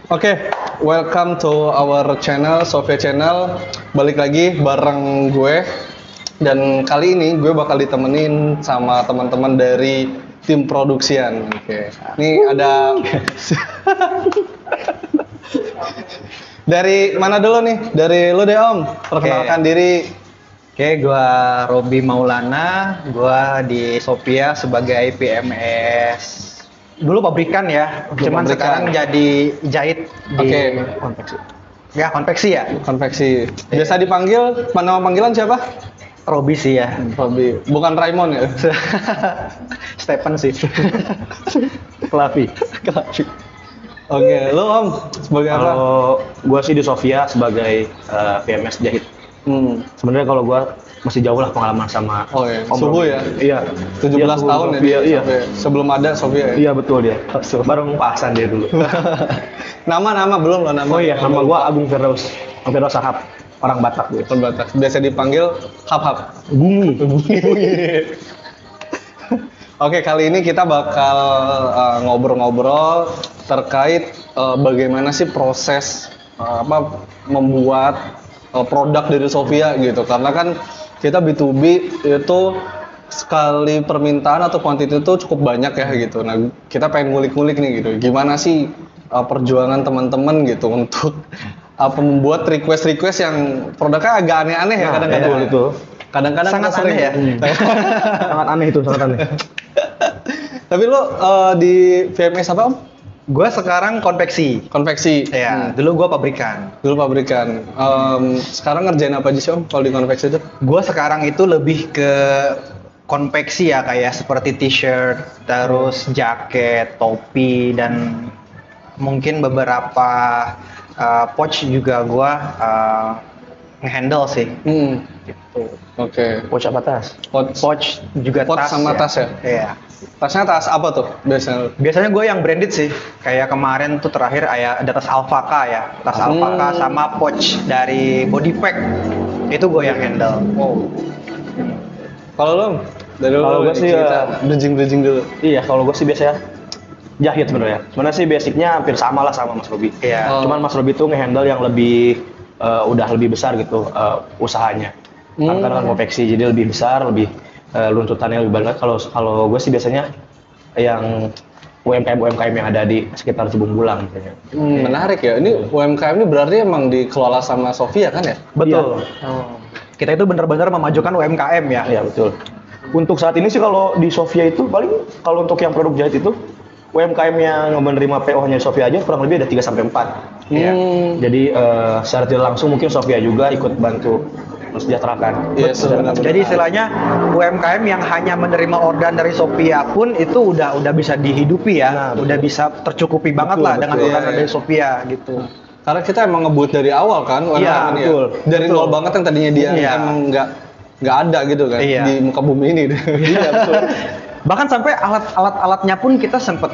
Oke, welcome to our channel, Sofia Channel. Balik lagi bareng gue. Dan kali ini gue bakal ditemenin sama teman-teman dari tim produksian. Oke. Ini ada dari mana dulu nih? Dari lu deh Om. Perkenalkan diri. Oke, gua Robi Maulana, gua di Sofia sebagai PMS. Dulu pabrikan ya, cuman pabrikan. sekarang jadi jahit di konveksi. Ya, konveksi ya. Konveksi. Biasa dipanggil, nama panggilan siapa? Robi sih ya. Robi. Bukan Raymond ya? Stephen sih. Kelapi. Oke, lu Om sebagai apa? Kalau gua sih di Sofia sebagai PMS jahit. Sebenarnya kalau gua masih jauh lah pengalaman sama Om suhu Robi. ya? Iya. 17 tahun ya? Iya. Sebelum ada Sofia ya? Iya betul dia. Bareng Pak Hasan dia dulu. Nama belum lo nama. Oh iya, nama gua Agung Firdaus. Agung Firdaus Sahab. Orang Batak dia. Orang Batak. Biasa dipanggil Hap. Bungi. Oke, kali ini kita bakal ngobrol-ngobrol terkait bagaimana sih proses membuat produk dari Sofia gitu. Karena kan kita B2B itu sekali permintaan atau kuantitas itu cukup banyak ya gitu. Nah, kita pengen ngulik-ngulik nih gitu. Gimana sih perjuangan teman-teman gitu untuk membuat request yang produknya agak aneh-aneh ya kadang-kadang. Betul itu. Kadang-kadang Sangat aneh ya. Sangat aneh itu, sangat aneh. Tapi lo di VMS apa Om? Gua sekarang konveksi. Konveksi. Ya, dulu gua pabrikan. Dulu pabrikan. Sekarang ngerjain apa aja sih Om kalau di konveksi itu? Gua sekarang itu lebih ke konveksi ya, kayak seperti t-shirt, terus jaket, topi, dan mungkin beberapa pouch juga gua nge-handle sih. Gitu. Oke. Pouch apa tas? Pouch juga Pouch tas sama ya. tas ya? Iya. Tasnya tas apa tuh biasanya? Biasanya gue yang branded sih. Kayak kemarin tuh terakhir ada tas Alpaka ya. Tas Alpaka sama pouch dari Body Pack. Itu gue yang handle. Kalau lo? Kalau gue sih bridging dulu. Iya, kalau gue sih biasanya jahit sebenarnya. Sebenarnya sih basicnya hampir sama lah sama Mas Robi. Iya. Cuman Mas Robi tuh nge-handle yang lebih udah lebih besar gitu usahanya. Karena kan konveksi jadi lebih besar, lebih runtutannya lebih banyak. Kalau gue sih biasanya yang UMKM yang ada di sekitar Cibungbulang misalnya. Menarik ya. Ini UMKM ini berarti emang dikelola sama Sofia kan ya? Betul. Kita itu benar-benar memajukan UMKM ya. Iya betul. Untuk saat ini sih kalau di Sofia itu paling kalau untuk yang produk jahit itu UMKM yang menerima PO-nya Sofia aja kurang lebih ada 3 sampai 4. Ya. Jadi secara tidak langsung mungkin Sofia juga ikut bantu mensejahterakan. Yes, jadi istilahnya UMKM yang hanya menerima orderan dari Sofia pun itu udah bisa dihidupi ya. Udah bisa tercukupi banget lah dengan orderan dari Sofia gitu. Karena kita emang ngebut dari awal kan, Iya, betul. Dari nol banget yang tadinya dia emang nggak ada gitu kan di muka bumi ini. Iya betul. Bahkan sampai alatnya pun kita sempet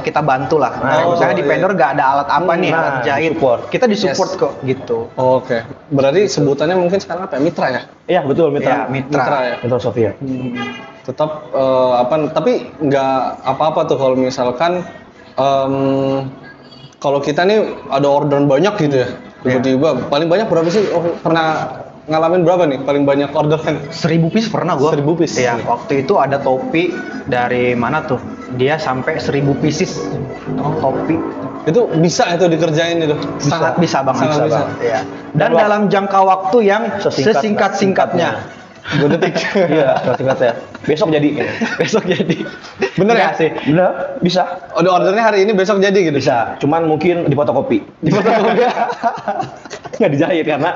kita bantu lah. Misalnya di vendor nggak ada alat apa nih, alat jahit. Kita disupport kok gitu. Oke. Berarti sebutannya mungkin sekarang apa ya? Mitra ya? Iya betul Iya, mitra ya. Mitra Sofia. Tetap tapi nggak apa-apa tuh kalau misalkan kalau kita nih ada orderan banyak gitu ya. Tiba-tiba paling banyak berapa sih? Pernah ngalamin berapa nih paling banyak orderan? 1000 piece pernah gua. 1000 piece. Iya, waktu itu ada topi dari mana tuh? Dia sampai 1000 pieces. Topi. Itu bisa itu dikerjain itu. Sangat bisa banget. Sangat bisa. Iya. Dan dalam jangka waktu yang sesingkat-singkatnya. 2 detik. Iya, singkat ya. Besok jadi. Besok jadi. Bener ya? sih? Bener, bisa. Ordernya hari ini besok jadi gitu. Bisa. Cuman mungkin di fotokopi. Nggak dijahit karena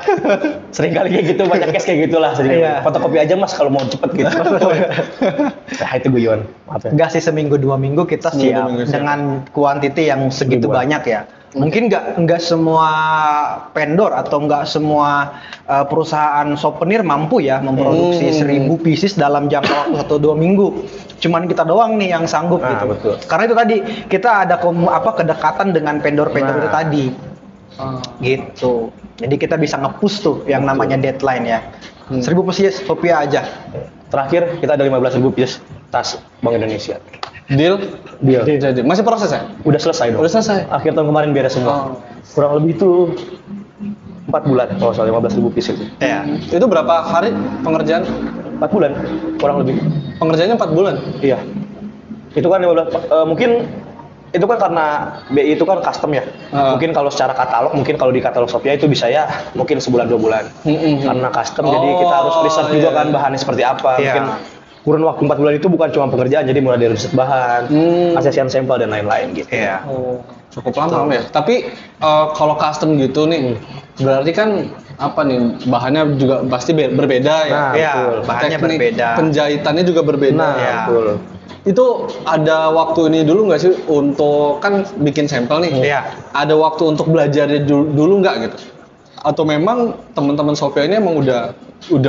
sering kali kayak gitu, banyak case kayak gitulah. Iya. Fotokopi aja Mas kalau mau cepet gitu. Nah itu guyon. Maaf ya. Enggak sih, seminggu 2 minggu kita siap dengan kuantiti yang segitu banyak ya. Mungkin nggak semua vendor atau nggak semua perusahaan souvenir mampu ya memproduksi 1000 pieces dalam jangka waktu 1-2 minggu. Cuman kita doang nih yang sanggup gitu. Betul. Karena itu tadi kita ada kedekatan dengan vendor-vendor itu tadi. Gitu. Jadi kita bisa nge-push tuh yang namanya deadline ya. 1000 pieces Sofia aja. Terakhir kita ada 15.000 piece tas Bank Indonesia. Deal? Deal. Jadi masih proses ya? Udah selesai dong. Udah selesai. Akhir tahun kemarin beres semua. Oh. Kurang lebih itu 4 bulan kalau soal 15.000 piece itu. Ya. Itu berapa hari pengerjaan? 4 bulan kurang lebih. Pengerjaannya 4 bulan. Iya. Itu kan 15 mungkin itu kan karena BI itu kan custom ya. Mungkin kalau secara katalog, mungkin kalau di katalog Shopee itu bisa ya mungkin sebulan 2 bulan. Karena custom jadi kita harus riset juga kan bahannya seperti apa. Iya. Mungkin kurun waktu 4 bulan itu bukan cuma pengerjaan, jadi mulai dari riset bahan, asesian sampel dan lain-lain gitu. Iya. Oh, cukup lama ya. Tapi kalau custom gitu nih, berarti kan apa nih bahannya juga pasti berbeda ya. Nah, Iya, betul. bahannya Teknik berbeda. penjahitannya juga berbeda. Nah, Ya. betul. Itu ada waktu ini dulu nggak sih untuk kan bikin sampel nih? Iya. Ada waktu untuk belajarnya dulu nggak gitu? Atau memang teman-teman Shopee ini emang udah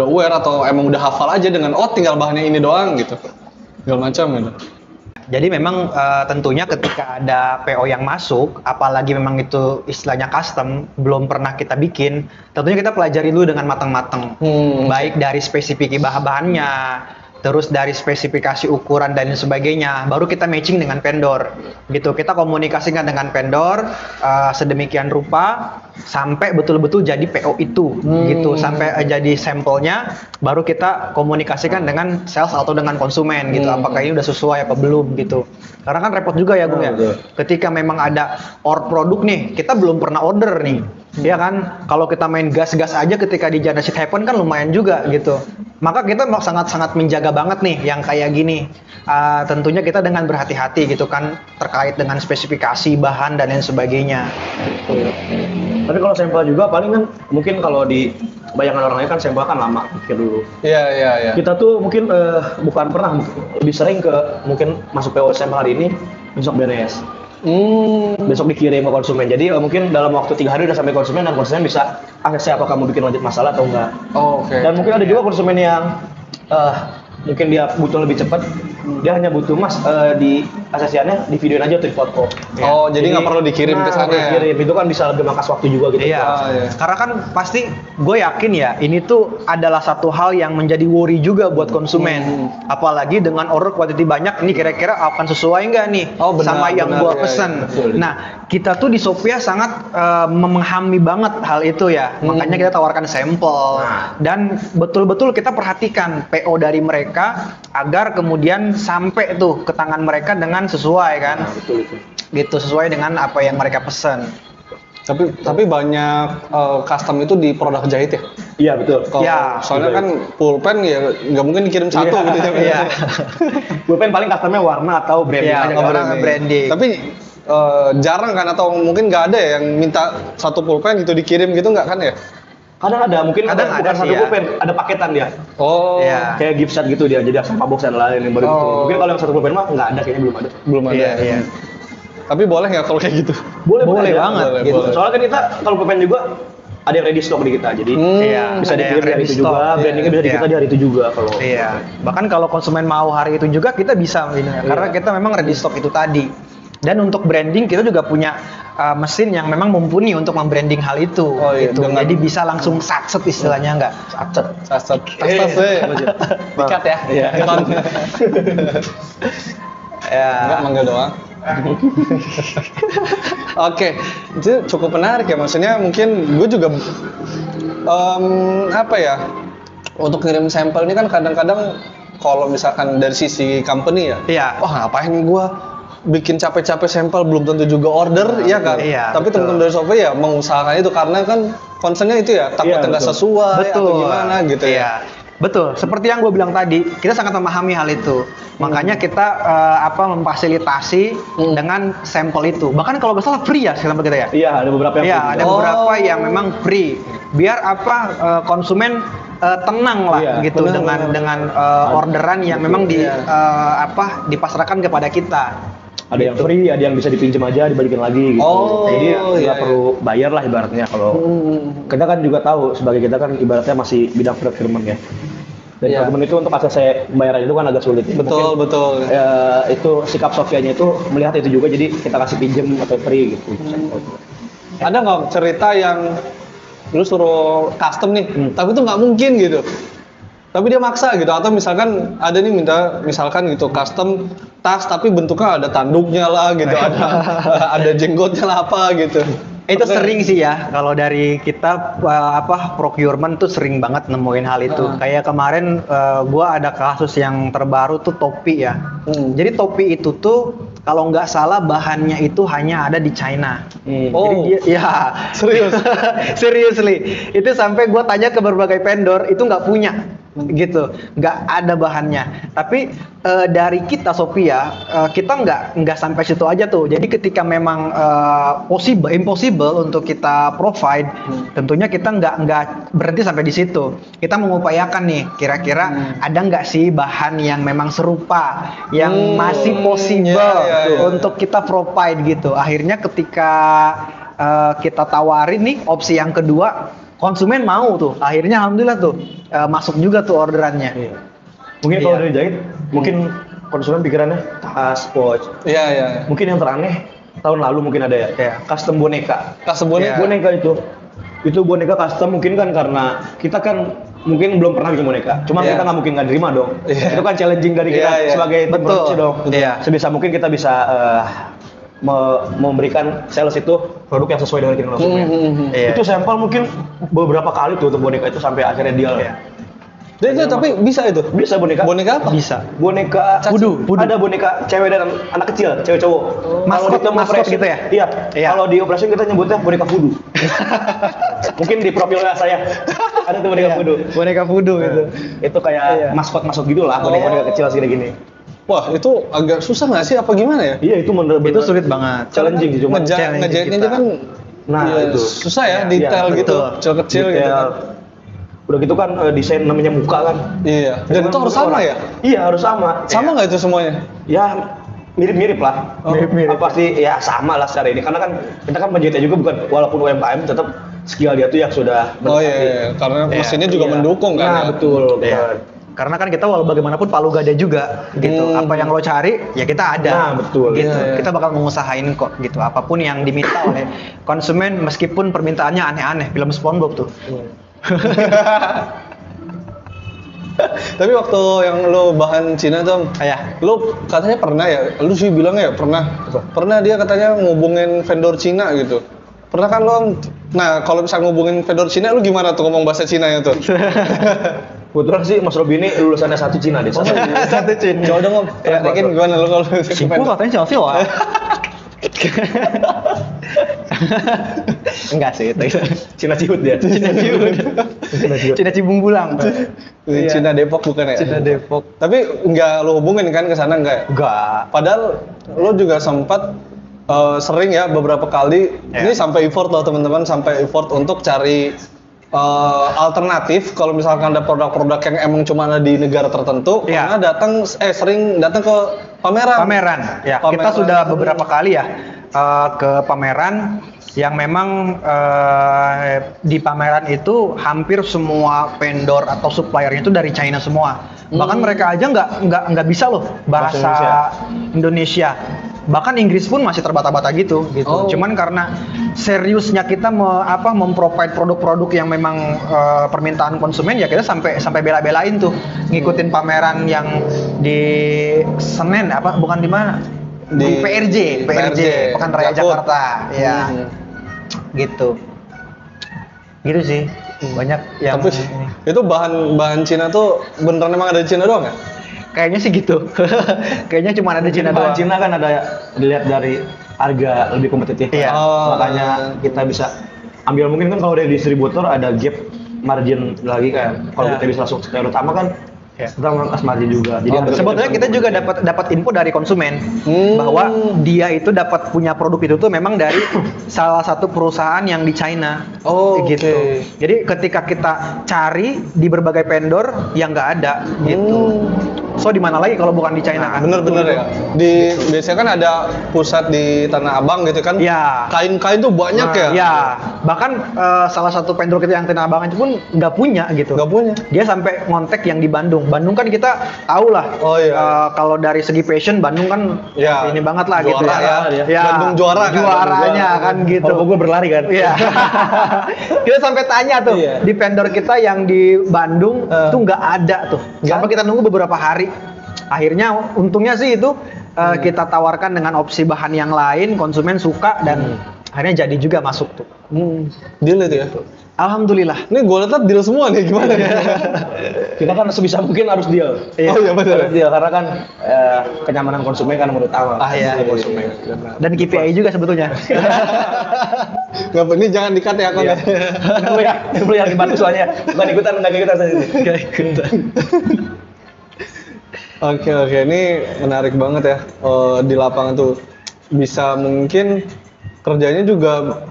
aware atau emang udah hafal aja dengan tinggal bahannya ini doang gitu? Segala macam gitu. Jadi memang tentunya ketika ada PO yang masuk, apalagi memang itu istilahnya custom, belum pernah kita bikin, tentunya kita pelajari dulu dengan matang-matang. Baik dari spesifik bahannya, terus dari spesifikasi ukuran dan sebagainya, baru kita matching dengan vendor. Gitu, kita komunikasikan dengan vendor sedemikian rupa sampai betul-betul jadi PO itu, gitu, sampai jadi sampelnya, baru kita komunikasikan dengan sales atau dengan konsumen, gitu. Apakah ini udah sesuai apa belum, gitu. Karena kan repot juga ya, Gung ya. Ketika memang ada produk nih, kita belum pernah order nih, ya kan. Kalau kita main gas-gas aja ketika di Jana Shit Happen kan lumayan juga, gitu. Maka kita sangat-sangat menjaga banget nih yang kayak gini. Tentunya kita dengan berhati-hati gitu kan terkait dengan spesifikasi bahan dan lain sebagainya. Tapi kalau sampel juga paling kan mungkin kalau di bayangan orang lain kan sampel kan lama pikir dulu. Iya. Kita tuh mungkin bukan pernah, lebih sering ke mungkin masuk PO sampel hari ini, besok beres. Besok dikirim ke konsumen. Jadi mungkin dalam waktu 3 hari udah sampai konsumen dan konsumen bisa akses apa kamu bikin lanjut masalah atau enggak. Oh, oke. Dan mungkin ada juga konsumen yang mungkin dia butuh lebih cepat, dia hanya butuh di asesiannya di videoin aja atau di foto. Oh, jadi nggak perlu dikirim ke sana ya? Dikirim, itu kan bisa lebih mangkas waktu juga gitu. Iya. Iya. Karena kan pasti gue yakin ya ini tuh adalah satu hal yang menjadi worry juga buat konsumen. Apalagi dengan order quantity banyak, ini kira-kira akan sesuai nggak nih sama yang gue pesen. Nah, kita tuh di Shopee sangat memahami banget hal itu ya. Makanya kita tawarkan sampel dan betul-betul kita perhatikan PO dari mereka agar kemudian sampai tuh ke tangan mereka dengan sesuai kan. Betul itu. Gitu, sesuai dengan apa yang mereka pesen. Tapi banyak custom itu di produk jahit ya? Iya betul. Ya, soalnya kan pulpen ya nggak mungkin dikirim satu gitu ya. Iya. Pulpen paling customnya warna atau branding Iya, aja. orang branding. Tapi jarang kan atau mungkin nggak ada ya yang minta satu pulpen gitu dikirim gitu nggak kan ya? Kadang ada, mungkin Kadang ada bukan sih satu ya. pulpen, ada paketan dia. Oh, Iya. Kayak gift set gitu dia, jadi sama box dan lain yang baru gitu. Mungkin kalau yang satu pulpen mah nggak ada, kayaknya belum ada. belum ada. Iya. Tapi boleh nggak kalau kayak gitu? Boleh Boleh aja. banget, Gitu. boleh. Soalnya kan kita kalau pulpen juga ada yang ready stock di kita, jadi Iya, bisa ada dikirim yang di hari ready itu stock. juga, brandingnya bisa di kita di hari itu juga kalau. Iya. Bahkan kalau konsumen mau hari itu juga kita bisa ini ya. Karena kita memang ready stock itu tadi. Dan untuk branding kita juga punya mesin yang memang mumpuni untuk membranding hal itu. Oh, iya. Gitu. Dengan- Jadi bisa langsung satset istilahnya enggak? Acet. Sasat. Dikat ya? Iya. Ya. Enggak, manggil doang. Oke, itu cukup menarik ya. Maksudnya mungkin gue juga apa ya? Untuk ngirim sampel ini kan kadang-kadang kalau misalkan dari sisi company ya, Iya. wah ngapain gue bikin capek-capek sampel belum tentu juga order, ya kan? Iya, Tapi betul. teman-teman dari Shopee ya mengusahakan itu karena kan concernnya itu ya takutnya nggak betul. sesuai atau gimana gitu ya. Iya. Betul, seperti yang gue bilang tadi, kita sangat memahami hal itu. Makanya kita memfasilitasi dengan sampel itu. Bahkan kalau nggak salah free ya sampel kita ya. Iya, ada beberapa yang Iya, free. ada beberapa yang memang free. Biar konsumen tenang lah Iya, gitu benar, dengan orderan yang memang dipasrahkan kepada kita. Ada yang free, ada yang bisa dipinjam aja, dibalikin lagi gitu. Oh, Jadi iya, nggak perlu bayar lah ibaratnya kalau kita kan juga tahu sebagai kita kan ibaratnya masih bidang procurement ya. Dan Iya. procurement itu untuk akses saya pembayaran itu kan agak sulit. Betul, betul. Itu sikap Sofianya itu melihat itu juga, jadi kita kasih pinjam atau free gitu. Ada nggak cerita yang lu suruh custom nih, tapi itu nggak mungkin gitu? tapi dia maksa gitu, atau misalkan ada nih misalkan gitu custom tas tapi bentuknya ada tanduknya lah gitu, ada jenggotnya lah apa gitu. Itu sering sih ya, kalau dari kita procurement tuh sering banget nemuin hal itu. Kayak kemarin gua ada kasus yang terbaru tuh topi ya. Jadi topi itu tuh kalau nggak salah bahannya itu hanya ada di China. Jadi dia, ya serius, seriously. Itu sampai gua tanya ke berbagai vendor itu nggak punya. Gitu, nggak ada bahannya. Tapi dari kita Sophia, kita nggak sampai situ aja tuh. Jadi ketika memang impossible untuk kita provide, tentunya kita nggak berhenti sampai di situ. Kita mengupayakan nih, kira-kira ada nggak sih bahan yang memang serupa, yang masih possible untuk kita provide gitu. Akhirnya ketika kita tawarin nih opsi yang kedua, konsumen mau tuh, akhirnya alhamdulillah tuh masuk juga tuh orderannya. Mungkin kalau dari jahit, mungkin konsumen pikirannya tas, watch. Iya. Mungkin yang teraneh tahun lalu mungkin ada ya, custom boneka. Custom boneka. Boneka itu boneka custom mungkin kan karena kita kan mungkin belum pernah bikin boneka. Cuma kita nggak mungkin nggak terima dong. Itu kan challenging dari kita sebagai tim produksi dong. Sebisa mungkin kita bisa memberikan sales itu produk yang sesuai dengan keinginan konsumen. Itu sampel mungkin beberapa kali tuh untuk boneka itu sampai akhirnya deal ya. Dan itu tapi bisa itu? Bisa boneka. Boneka apa? Bisa. Boneka Pudu. Ada boneka cewek dan anak kecil, cewek cowok. Maskot gitu ya? Iya. Kalau di operasi kita nyebutnya boneka voodoo. Mungkin di profilnya saya ada tuh boneka voodoo. Boneka voodoo itu. Itu kayak maskot gitu lah, boneka kecil segini-gini. Wah, itu agak susah nggak sih? Apa gimana ya? Iya, itu itu sulit banget. Challenging sih cuma. Ngejahitnya aja kan itu susah ya, detail gitu, kecil-kecil gitu. Udah gitu kan desain namanya muka kan. Iya. Dan itu harus sama ya? Iya, harus sama. Sama nggak itu semuanya? Ya mirip-mirip lah. Mirip-mirip. Pasti ya sama lah secara ini. Karena kan kita kan penjahitnya juga bukan, walaupun UMKM tetap skill dia tuh yang sudah iya. Karena mesinnya juga mendukung kan. Nah, betul. Karena kan kita walau bagaimanapun palu gada juga gitu. Apa yang lo cari ya kita ada. Nah, betul. Gitu. Kita bakal mengusahain kok gitu. Apapun yang diminta oleh konsumen meskipun permintaannya aneh-aneh, film SpongeBob tuh. Tapi waktu yang lo bahan Cina tuh, lo katanya pernah ya? Lo sih bilang ya pernah. Pernah dia katanya ngubungin vendor Cina gitu. Pernah kan lo? Nah, kalau bisa ngubungin vendor Cina, lo gimana tuh ngomong bahasa Cinanya tuh? Kebetulan sih Mas Robi ini lulusannya satu Cina deh. Satu Cina. Coba dong, praktekin gimana lo kalau Simpul katanya Chelsea wah. Enggak sih itu. Cina Cihut dia. Cina Cibung Bulang. Cina Depok bukan ya? Cina Depok. Tapi enggak lo hubungin kan ke sana enggak? Enggak. Padahal lo juga sempat sering ya beberapa kali ini sampai effort loh teman-teman, sampai effort untuk cari alternatif kalau misalkan ada produk-produk yang emang cuma ada di negara tertentu, karena sering datang ke pameran. Ya, kita sudah beberapa kali ya ke pameran yang memang di pameran itu hampir semua vendor atau suppliernya itu dari China semua. Bahkan mereka aja nggak bisa loh bahasa Indonesia. Bahkan Inggris pun masih terbata-bata gitu. Cuman karena seriusnya kita memprovide produk-produk yang memang permintaan konsumen, ya kita sampai bela-belain tuh ngikutin pameran yang di Senen bukan di mana? Di PRJ, Pekan Raya Jakarta. Ya. Gitu sih. Banyak yang tapi itu bahan Cina tuh beneran emang ada di Cina doang ya? Kayaknya sih gitu. Kayaknya cuma ada di Cina doang. Cina kan ada dilihat dari harga lebih kompetitif. Makanya kita bisa ambil, mungkin kan kalau dari distributor ada gap margin lagi kan. Kalau kita bisa langsung supplier utama kan kita mengangkat margin juga. Jadi sebetulnya kita juga dapat info dari konsumen bahwa dia itu dapat punya produk itu tuh memang dari salah satu perusahaan yang di China. Gitu. Jadi ketika kita cari di berbagai vendor yang nggak ada gitu. So di mana lagi kalau bukan di China kan? Bener-bener ya. Biasanya kan ada pusat di Tanah Abang gitu kan. Ya. Kain-kain tuh banyak ya. Ya, bahkan salah satu vendor kita yang Tanah Abang itu pun nggak punya gitu. Nggak punya. Dia sampai ngontek yang di Bandung. Bandung kan kita tahu lah. Oh iya. Kalau dari segi fashion Bandung kan Ya, ini banget lah juara gitu ya. ya. Bandung juara kan. Juaranya kan gitu. Kalau gue berlari kan. Iya. Kita sampai tanya tuh Iya. di vendor kita yang di Bandung tuh nggak ada tuh. Sampai kita nunggu beberapa hari. Akhirnya untungnya sih itu kita tawarkan dengan opsi bahan yang lain, konsumen suka dan akhirnya jadi juga masuk tuh. Deal itu ya. Alhamdulillah. Ini gue lihat deal semua nih, gimana ya? Kita kan sebisa mungkin harus deal. Oh iya benar. Harus deal karena kan kenyamanan konsumen kan menurut utama. Iya. Konsumen. Dan KPI juga sebetulnya. Nggak, ini jangan di-cut ya konten. Perlu yang dibantu soalnya. Bukan ikutan, nggak ikutan saya ini. Oke, ini menarik banget ya. Di lapangan tuh bisa mungkin kerjanya juga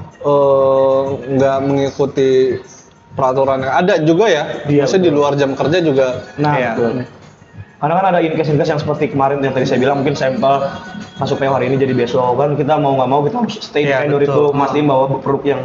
nggak mengikuti peraturan yang ada juga ya. Iya, Maksudnya di luar jam kerja juga. Nah, Iya. betul. Karena kan ada in-case yang seperti kemarin yang tadi saya bilang, mungkin sampel masuk PO hari ini jadi besok kan kita mau nggak mau kita harus stay di Iya, vendor betul. itu, mastiin bahwa produk yang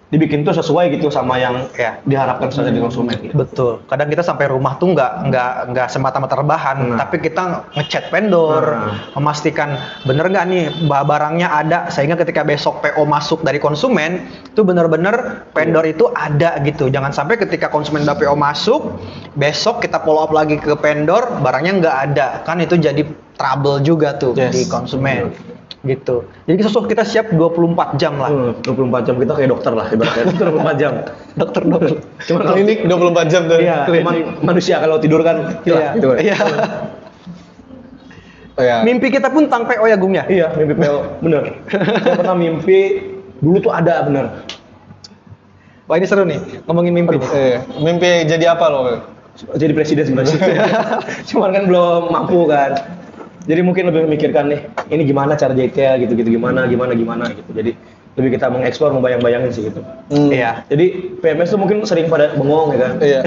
dibikin tuh sesuai gitu sama yang Iya. diharapkan saja di konsumen. Gitu. Betul. Kadang kita sampai rumah tuh nggak semata-mata rebahan, tapi kita ngechat vendor, memastikan bener nggak nih barangnya ada, sehingga ketika besok PO masuk dari konsumen, itu bener-bener vendor itu ada gitu. Jangan sampai ketika konsumen udah PO masuk, besok kita follow up lagi ke vendor, barangnya nggak ada, kan itu jadi trouble juga tuh Yes. di konsumen. Gitu. Jadi kita siap 24 jam lah. 24 jam kita kayak dokter lah ibaratnya. 24 jam. Dokter. Cuman kalau Klinik 24 jam tuh. iya, cuman manusia kalau tidur kan hilang gitu. Iya. Oh, ya. Mimpi kita pun tentang PO ya Gung ya. Iya, mimpi PO bener. Saya pernah mimpi dulu tuh ada bener. Wah ini seru nih ngomongin mimpi nih. Mimpi jadi apa lo? Jadi presiden sebenarnya. Cuman kan belum mampu kan. Jadi mungkin lebih memikirkan nih, ini gimana cara jahitnya gitu-gitu gimana gitu. Jadi lebih kita mengeksplor, membayang-bayangin sih gitu. Iya. Jadi PMS tuh mungkin sering pada bengong ya kan. Iya.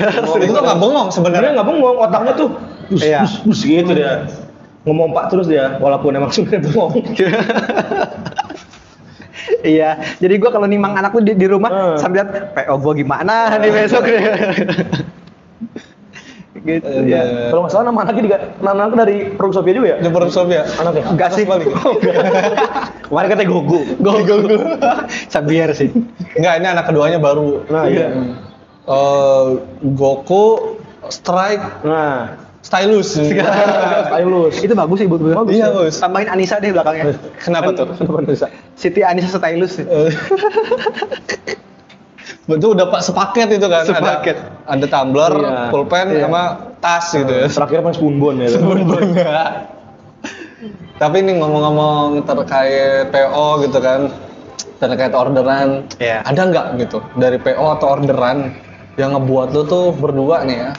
Itu tuh nggak bengong sebenarnya. Nggak bengong, otaknya tuh Iya. bus gitu dia. Ngomong pak terus dia, walaupun emang sebenarnya bengong. Iya. Jadi gua kalau nimang anak tuh di rumah sambil lihat PO gua gimana nih besok. Gitu ya. Kalau nggak salah nama anaknya dari Produk Sofia juga ya? Di Produk Sofia. Anaknya? Enggak sih. Kemarin katanya Gogo. Sabiar sih. Enggak, ini anak keduanya baru. Nah iya. Goku, Strike, Nah, Stylus. Stylus. Itu bagus sih buat gue. Iya, bagus. Tambahin Anissa deh belakangnya. Kenapa tuh? Kenapa bisa? Siti Anissa Stylus. Itu udah pak sepaket itu kan. Sepaket. Ada tumbler, Iya. pulpen, Iya. sama tas gitu ya. Terakhir pas Spoonbon ya. Tapi ini ngomong-ngomong terkait PO gitu kan, terkait orderan, Iya. ada nggak gitu dari PO atau orderan yang ngebuat lo tuh berdua nih ya,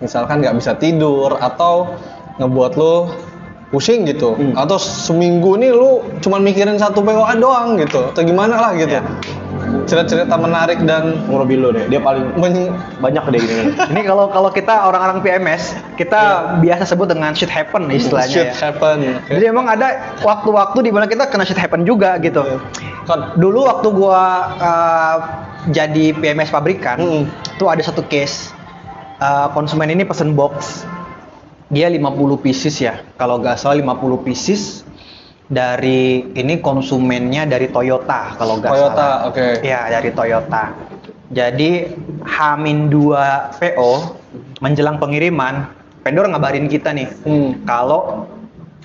misalkan nggak bisa tidur atau ngebuat lo pusing gitu, atau seminggu nih lu cuman mikirin satu PO doang gitu, atau gimana lah gitu. Iya. Cerita-cerita menarik dan Morobilo deh, dia paling banyak deh gini. Ini kalau kita orang-orang PMS, kita biasa sebut dengan shit happen istilahnya shit ya. happen. Jadi emang ada waktu-waktu di mana kita kena shit happen juga gitu. Kan Dulu waktu gua jadi PMS pabrikan, tuh ada satu case konsumen ini pesen box. Dia 50 pieces ya. Kalau nggak salah 50 pieces dari ini konsumennya dari Toyota kalau nggak salah. Toyota, oke. Ya, dari Toyota. Jadi H-2 PO menjelang pengiriman, vendor ngabarin kita nih. Kalau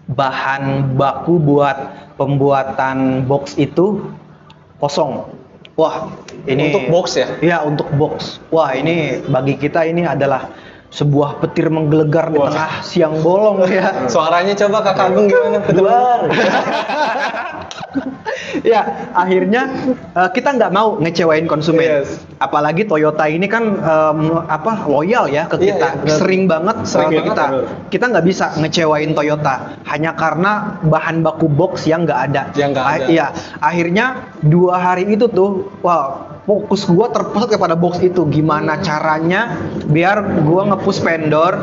bahan baku buat pembuatan box itu kosong. Wah, ini untuk box ya? Iya, untuk box. Wah, ini bagi kita ini adalah sebuah petir menggelegar di tengah siang bolong ya. Suaranya coba Kakak Agung gimana? Keluar. Ya, akhirnya kita nggak mau ngecewain konsumen. Yes. Apalagi Toyota ini kan loyal ya ke Iya, kita. iya, benar. Sering banget ke kita. benar. Kita nggak bisa ngecewain Toyota hanya karena bahan baku box yang nggak ada. Yang nggak ada. Iya, akhirnya 2 hari itu tuh, wah, fokus gua terpusat kepada box itu. Gimana caranya biar gua nge-push vendor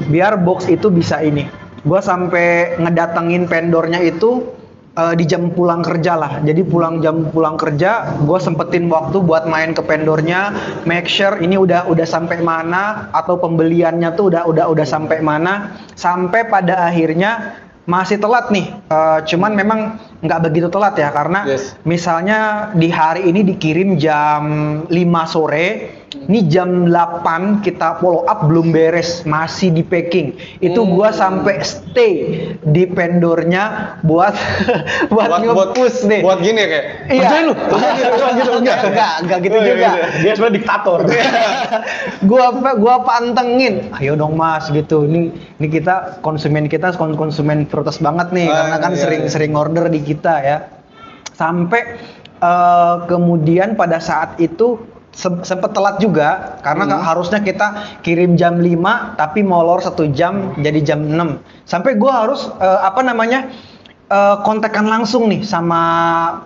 biar box itu bisa ini. Gue sampai ngedatengin vendornya itu di jam pulang kerja lah. Jadi jam pulang kerja, gue sempetin waktu buat main ke vendornya, make sure ini udah sampai mana, atau pembeliannya tuh udah sampai mana, sampai pada akhirnya masih telat nih. Cuman memang nggak begitu telat ya, karena misalnya di hari ini dikirim jam 5 sore, ini jam 8 kita follow up belum beres, masih di packing. Itu gua sampai stay di vendornya buat nge-push nih. Buat gini kayak. Iya. Kerjain lu. Enggak gitu juga. Dia sebenarnya diktator. Gua pantengin. Ayo dong Mas gitu. Ini kita konsumen prioritas banget nih, karena kan sering order di kita ya. Sampai kemudian pada saat itu sempet telat juga, karena harusnya kita kirim jam 5 tapi molor 1 jam jadi jam 6. Sampai gue harus kontekan langsung nih sama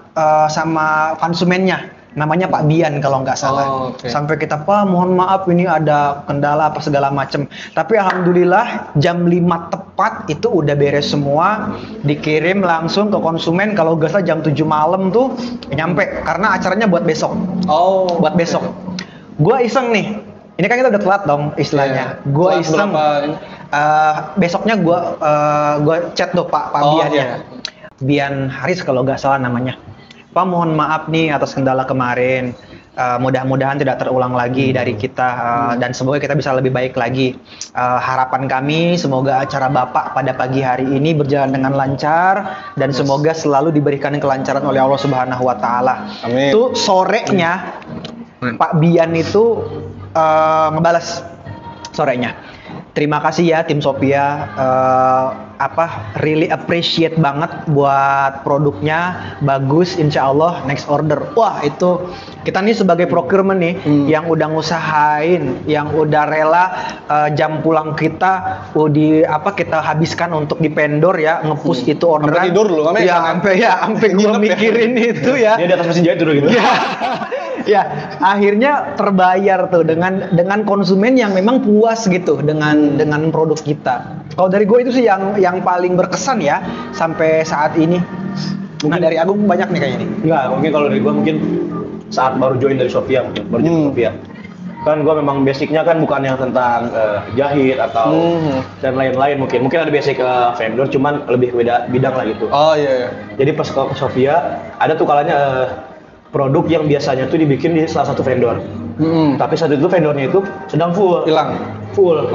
konsumennya, namanya Pak Bian kalau nggak salah. Sampai kita, Pak mohon maaf ini ada kendala apa segala macem. Tapi alhamdulillah jam 5 tepat itu udah beres semua, dikirim langsung ke konsumen. Kalau nggak salah jam 7 malam tuh nyampe, karena acaranya buat besok. Buat besok. Gua iseng nih. Ini kan kita udah telat dong istilahnya. Gua iseng. Besoknya gua chat tuh Pak Bian ya. Bian Haris kalau nggak salah namanya. Pak mohon maaf nih atas kendala kemarin, mudah-mudahan tidak terulang lagi dari kita, dan semoga kita bisa lebih baik lagi. Harapan kami semoga acara Bapak pada pagi hari ini berjalan dengan lancar, dan semoga selalu diberikan kelancaran oleh Allah Subhanahu wa Ta'ala. Amin. Itu sorenya Pak Bian itu ngebalas sorenya. Terima kasih ya tim Sophia, really appreciate banget buat produknya, bagus, insya Allah next order. Wah itu kita nih sebagai procurement nih, yang udah ngusahain, yang udah rela jam pulang kita kita habiskan untuk di vendor ya, nge-push itu orderan. Sampai tidur dulu kami. Sampai gua mikirin itu ya. Dia di atas mesin jahit dulu gitu. Ya, akhirnya terbayar tuh dengan konsumen yang memang puas gitu dengan produk kita. Kalau dari gue itu sih yang paling berkesan ya sampai saat ini. Nah dari Agung banyak nih kayaknya nih. Enggak, mungkin kalau dari gue mungkin saat baru join dari Sophia Sophia. Kan gue memang basicnya kan bukan yang tentang jahit atau dan lain-lain mungkin ada basic vendor, cuman lebih beda bidang lah gitu. Oh iya. Jadi pas ke Sophia ada tuh kalanya produk yang biasanya tuh dibikin di salah satu vendor. Tapi saat itu vendornya itu sedang hilang. Full.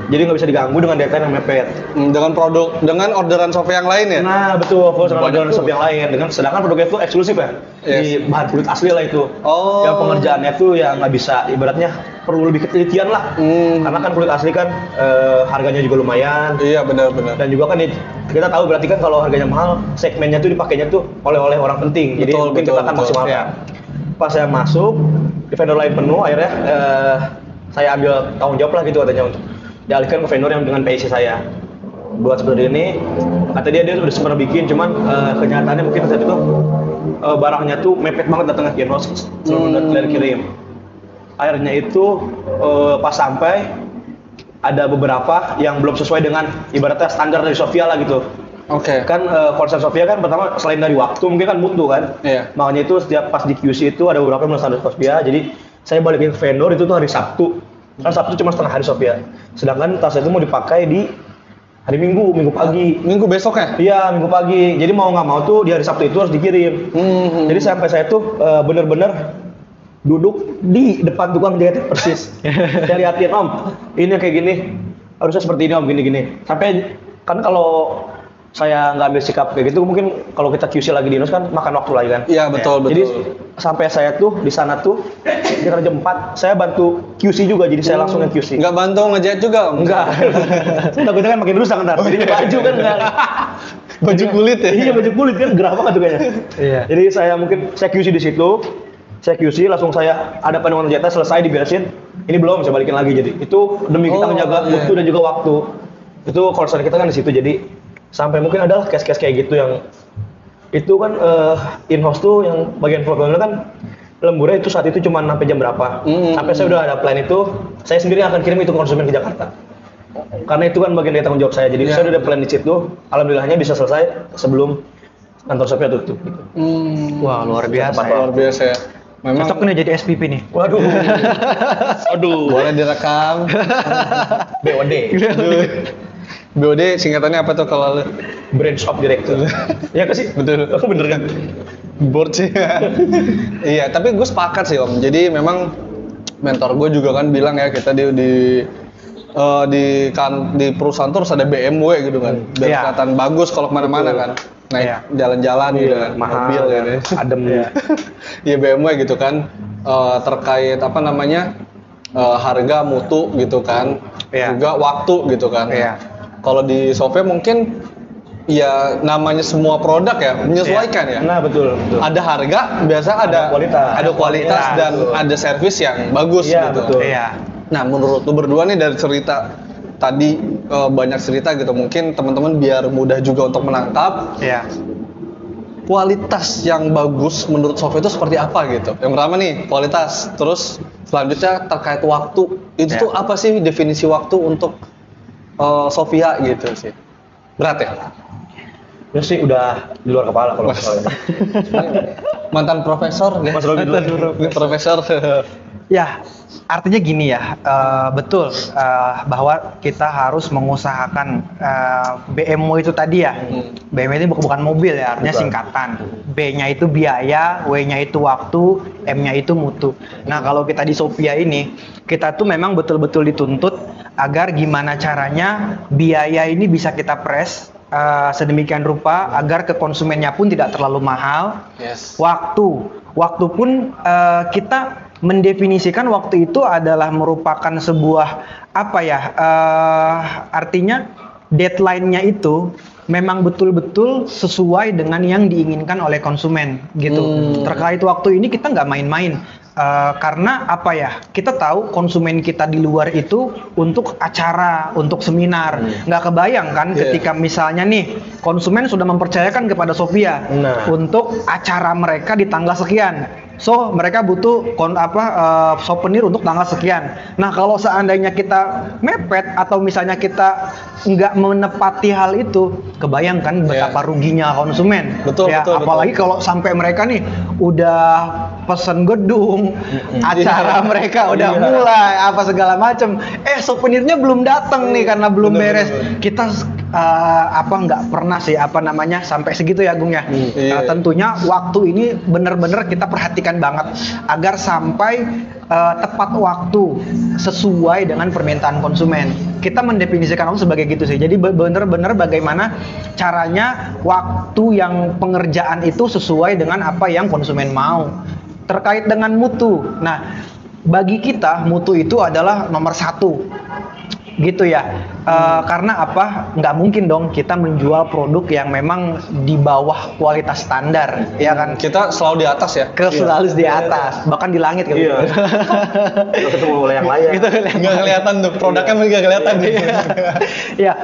Jadi nggak bisa diganggu dengan data yang mepet. Dengan orderan Sophia yang lain ya? Nah betul, full dengan orderan Sophia yang lain. Sedangkan produknya itu eksklusif ya, di bahan kulit asli lah itu. Yang pengerjaannya tuh yang nggak bisa, ibaratnya perlu lebih ketelitian lah. Karena kan kulit asli kan harganya juga lumayan. Iya benar. Dan juga kan kita tahu berarti kan kalau harganya mahal, segmennya tuh dipakainya tuh oleh orang penting. Jadi mungkin kita akan maksimalkan. Pas saya masuk di vendor lain penuh, akhirnya saya ambil tanggung jawab lah gitu katanya untuk dialihkan ke vendor yang dengan PIC saya buat seperti ini. Kata dia udah sempat bikin, cuman kenyataannya mungkin saat itu barangnya tuh mepet banget datangnya Kinos dari kirim. Akhirnya itu pas sampai ada beberapa yang belum sesuai dengan ibaratnya standar dari Sophia lah gitu. Kan konsep Sophia kan pertama selain dari waktu mungkin kan mutu kan. Makanya itu setiap pas di QC itu ada beberapa yang standar Sophia. Jadi saya balikin ke vendor itu tuh hari Sabtu. Kan Sabtu cuma setengah hari Sophia. Sedangkan tas itu mau dipakai di hari Minggu pagi. Minggu besoknya? Iya, Minggu pagi. Jadi mau nggak mau tuh di hari Sabtu itu harus dikirim. Jadi sampai saya tuh bener-bener duduk di depan tukang jahit persis. Saya liatin, Om, ini kayak gini. Harusnya seperti ini Om, gini-gini. Sampai kan kalau saya nggak ambil sikap kayak gitu, mungkin kalau kita QC lagi di Inus kan makan waktu lagi kan. Iya betul. Jadi sampai saya tuh di sana tuh kira jam 4 saya bantu QC juga, jadi saya langsung QC. Nggak bantu ngejahit juga Om? Enggak. Saya takutnya kan makin rusak ntar. Jadi baju kan enggak. Baju kulit ya? Iya baju kulit kan gerah banget tuh kayaknya. Iya. Jadi saya QC di situ. Saya QC langsung saya ada pandangan jahitnya selesai diberesin. Ini belum, saya balikin lagi. Jadi itu demi kita menjaga mutu dan juga waktu. Itu concern kita kan di situ. Jadi sampai mungkin adalah case-case kayak gitu yang itu kan in-house tuh yang bagian programnya kan lemburnya itu saat itu cuma sampai jam berapa. Sampai saya udah ada plan itu, saya sendiri akan kirim itu konsumen ke Jakarta. karena itu kan bagian dari tanggung jawab saya. Jadi saya udah plan di situ, alhamdulillahnya bisa selesai sebelum kantor Sophia tutup gitu. Wah, luar biasa. Luar biasa ya. Memang Cocok nih jadi SPP nih. Waduh. Aduh. boleh direkam. BOD. BOD singkatannya apa tuh kalau lu? Branch of Director. Iya kan sih? Betul. Bener kan? Board sih. Iya, tapi gue sepakat sih Om. Jadi memang mentor gue juga kan bilang ya, kita di perusahaan terus ada BMW gitu kan. Biar kelihatan bagus kalau kemana-mana kan. Naik jalan-jalan gitu kan, mobil gitu. Adem. Iya BMW gitu kan. Terkait apa namanya? Harga, mutu gitu kan. Juga waktu gitu kan. Kalau di Sophia mungkin ya namanya semua produk ya menyesuaikan ya. Nah, betul. Ada harga, biasa ada kualitas dan ada servis yang bagus gitu. Betul. Nah, menurut lu berdua nih dari cerita tadi banyak cerita gitu, mungkin teman-teman biar mudah juga untuk menangkap. Kualitas yang bagus menurut Sophia itu seperti apa gitu? Yang pertama nih kualitas, terus selanjutnya terkait waktu. Itu tuh apa sih definisi waktu untuk Sophia gitu sih? Berat ya? Ya sih udah di luar kepala kalau misalnya. Mantan profesor deh. Mas Robi dulu. Profesor. Ya, artinya gini ya, betul bahwa kita harus mengusahakan BMW itu tadi ya. BMW itu bukan mobil ya, artinya singkatan. B-nya itu biaya, W-nya itu waktu, M-nya itu mutu. Nah, kalau kita di Sophia ini, kita tuh memang betul-betul dituntut agar gimana caranya biaya ini bisa kita press sedemikian rupa agar ke konsumennya pun tidak terlalu mahal. Waktu pun kita mendefinisikan waktu itu adalah merupakan sebuah artinya deadline-nya itu memang betul-betul sesuai dengan yang diinginkan oleh konsumen gitu. Terkait waktu ini kita nggak main-main. Karena kita tahu konsumen kita di luar itu untuk acara, untuk seminar. Nggak kebayang kan ketika misalnya nih konsumen sudah mempercayakan kepada Sophia untuk acara mereka di tanggal sekian. So mereka butuh souvenir untuk tanggal sekian. Nah kalau seandainya kita mepet atau misalnya kita nggak menepati hal itu, kebayangkan betapa ruginya konsumen. Betul. Apalagi kalau sampai mereka nih udah pesen gedung, acara mereka udah mulai apa segala macam. Souvenirnya belum datang nih karena belum beres. Kita nggak pernah sih sampai segitu ya Gung ya. Tentunya waktu ini benar-benar kita perhatikan banget agar sampai tepat waktu sesuai dengan permintaan konsumen. Kita mendefinisikan waktu sebagai gitu sih. Jadi benar-benar bagaimana caranya waktu yang pengerjaan itu sesuai dengan apa yang konsumen mau. Terkait dengan mutu. Nah, bagi kita mutu itu adalah nomor 1. Gitu ya. Karena nggak mungkin dong kita menjual produk yang memang di bawah kualitas standar, ya kan? Kita selalu di atas ya? Selalu di atas, bahkan di langit gitu. Kita ketemu oleh yang layak. Nggak kelihatan tuh, produknya nggak kelihatan. Ya.